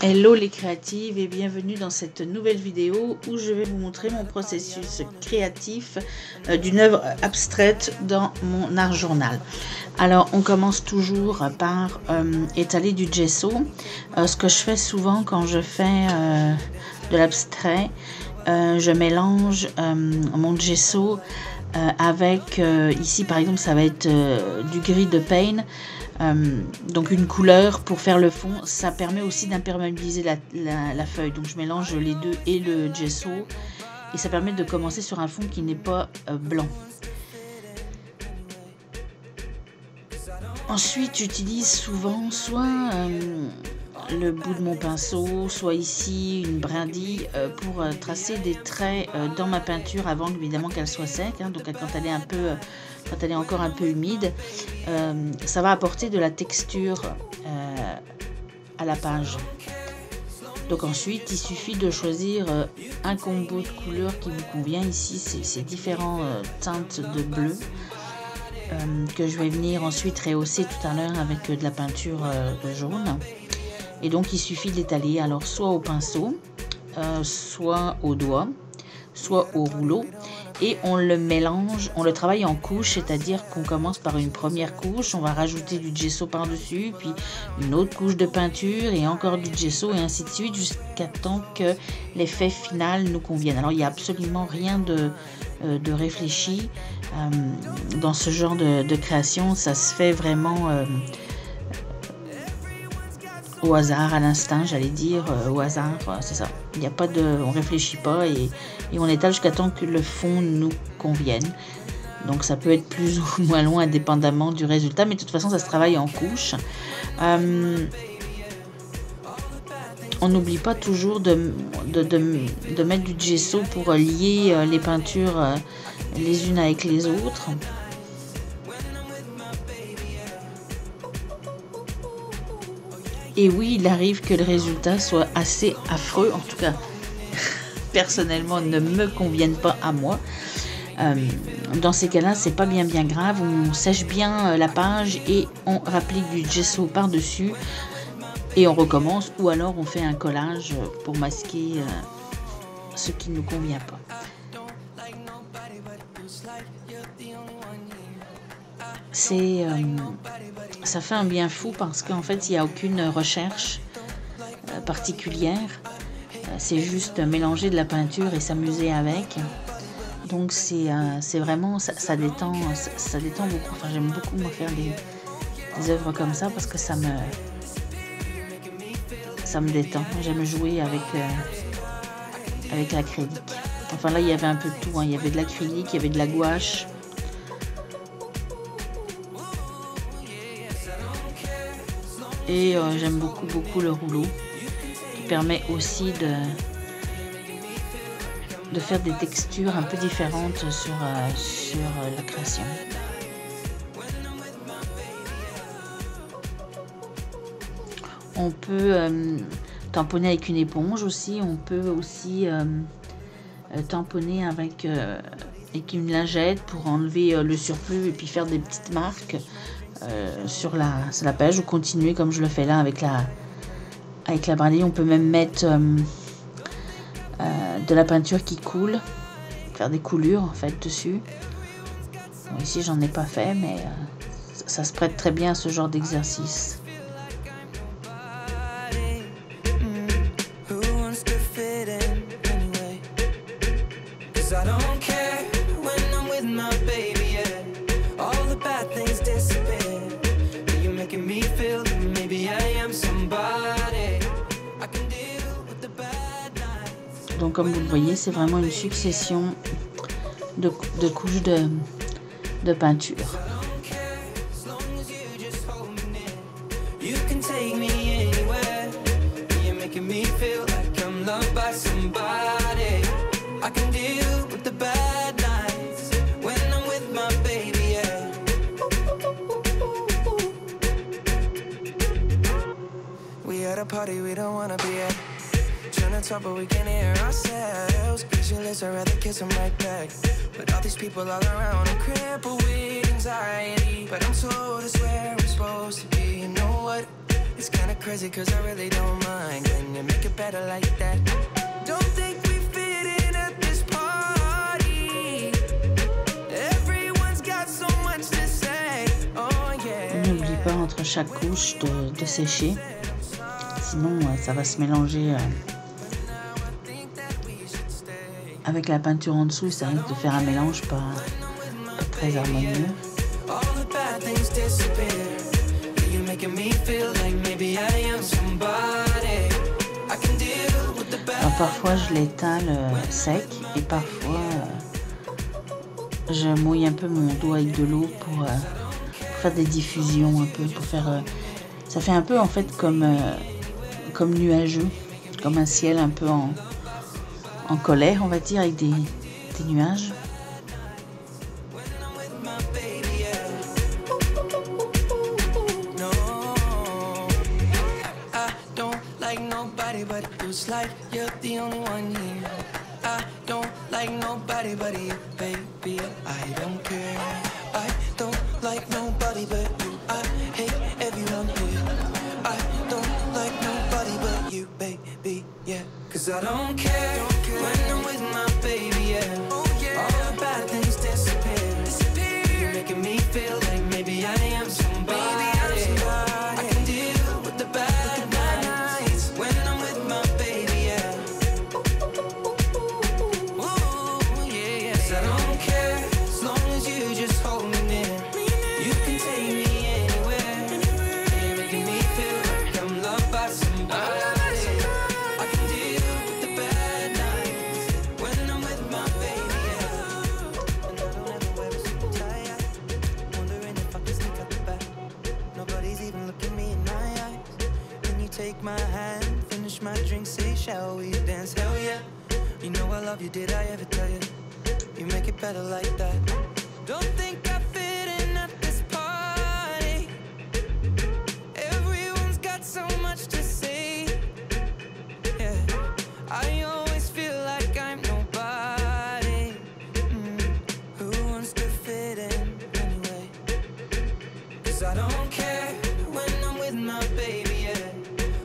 Hello les créatives et bienvenue dans cette nouvelle vidéo où je vais vous montrer mon processus créatif d'une œuvre abstraite dans mon art journal. Alors on commence toujours par étaler du gesso. Ce que je fais souvent quand je fais de l'abstrait, je mélange mon gesso avec, ici par exemple ça va être du gris de Paint. Donc une couleur pour faire le fond, ça permet aussi d'imperméabiliser la feuille. Donc je mélange les deux et le gesso et ça permet de commencer sur un fond qui n'est pas blanc. Ensuite j'utilise souvent soit le bout de mon pinceau, soit ici une brindille pour tracer des traits dans ma peinture avant évidemment qu'elle soit sec, hein, donc quand elle est encore un peu humide, ça va apporter de la texture à la page. Donc ensuite il suffit de choisir un combo de couleurs qui vous convient. Ici c'est différentes teintes de bleu que je vais venir ensuite rehausser tout à l'heure avec de la peinture jaune. Et donc il suffit de l'étaler alors soit au pinceau, soit au doigt, soit au rouleau, et on le mélange, on le travaille en couches, c'est-à-dire qu'on commence par une première couche, on va rajouter du gesso par-dessus, puis une autre couche de peinture et encore du gesso et ainsi de suite jusqu'à temps que l'effet final nous convienne. Alors il n'y a absolument rien de réfléchi dans ce genre de création, ça se fait vraiment au hasard, à l'instinct, j'allais dire, au hasard, c'est ça. Il n'y a pas de, on réfléchit pas et on étale jusqu'à temps que le fond nous convienne. Donc ça peut être plus ou moins long indépendamment du résultat, mais de toute façon ça se travaille en couches. On n'oublie pas toujours de mettre du gesso pour lier les peintures les unes avec les autres. Et oui, il arrive que le résultat soit assez affreux, en tout cas, personnellement, ne me convienne pas à moi. Dans ces cas-là, c'est pas bien grave, on sèche bien la page et on rapplique du gesso par-dessus et on recommence, ou alors on fait un collage pour masquer ce qui ne nous convient pas. Ça fait un bien fou parce qu'en fait il n'y a aucune recherche particulière, c'est juste mélanger de la peinture et s'amuser avec. Donc c'est vraiment, ça détend beaucoup. Enfin, j'aime beaucoup moi faire des œuvres comme ça parce que ça me détend. J'aime jouer avec l'acrylique. Enfin là il y avait un peu de tout, hein. Il y avait de l'acrylique, il y avait de la gouache. Et j'aime beaucoup le rouleau qui permet aussi de faire des textures un peu différentes sur la création. On peut tamponner avec une éponge aussi, on peut aussi tamponner avec une lingette pour enlever le surplus et puis faire des petites marques sur la page, ou continuer comme je le fais là avec la brindille. On peut même mettre de la peinture qui coule, faire des coulures en fait dessus. Bon, ici j'en ai pas fait, mais ça se prête très bien à ce genre d'exercice. Donc comme vous le voyez, c'est vraiment une succession de couches de peinture. But we can hear ourselves. Pictureless, I'd rather kiss them right back. But all these people all around, I'm crippled with anxiety. But I'm told it's where I'm supposed to be. You know what? It's kinda crazy cause I really don't mind. Can you make it better like that? Don't think we fit in at this party. Everyone's got so much to say. Oh yeah. N'oublie pas entre chaque couche de sécher. Sinon, ça va se mélanger avec la peinture en dessous. Ça risque de faire un mélange pas très harmonieux. Alors, parfois, je l'étale sec et parfois, je mouille un peu mon dos avec de l'eau pour faire des diffusions un peu, pour faire... ça fait un peu en fait comme nuageux, comme un ciel un peu en colère, on va dire, avec des nuages. Cause I don't care when I'm with my baby, yeah. All the bad things disappear. You're making me feel like maybe I am somebody. I can deal with the bad nights when I'm with my baby, yeah. Ooh, yeah. Cause I don't care as long as you just hold me near. You can take me anywhere. You're making me feel like I'm loved by somebody. Take my hand, finish my drink, say shall we dance, hell yeah. You know I love you, did I ever tell you? You make it better like that. Don't think I fit in at this party. Everyone's got so much to say. Yeah, I always feel like I'm nobody. Who wants to fit in anyway? Cause I don't care when I'm with my baby.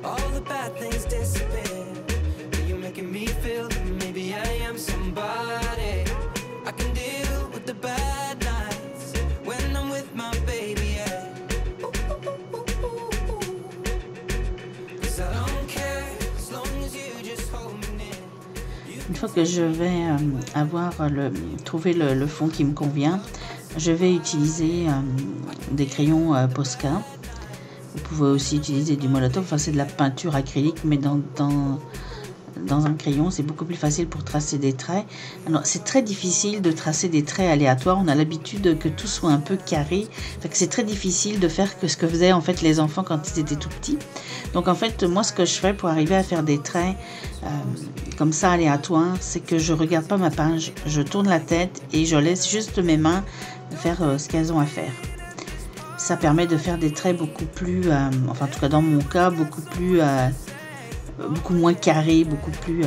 All the bad things disappear. You're making me feel that maybe I am somebody. I can deal with the bad nights when I'm with my baby, yeah. Cause I don't care as long as you just hold me near. Une fois que je vais avoir trouvé le fond qui me convient, je vais utiliser des crayons Posca. Vous pouvez aussi utiliser du Molotow, enfin c'est de la peinture acrylique, mais dans un crayon, c'est beaucoup plus facile pour tracer des traits. Alors c'est très difficile de tracer des traits aléatoires, on a l'habitude que tout soit un peu carré, fait que c'est très difficile de faire que ce que faisaient en fait les enfants quand ils étaient tout petits. Donc en fait, moi ce que je fais pour arriver à faire des traits comme ça aléatoires, c'est que je regarde pas ma page, je tourne la tête et je laisse juste mes mains faire ce qu'elles ont à faire. Ça permet de faire des traits beaucoup plus, enfin en tout cas dans mon cas, beaucoup moins carrés, beaucoup plus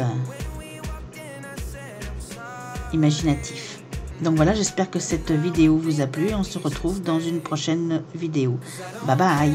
imaginatifs. Donc voilà, j'espère que cette vidéo vous a plu. On se retrouve dans une prochaine vidéo. Bye bye!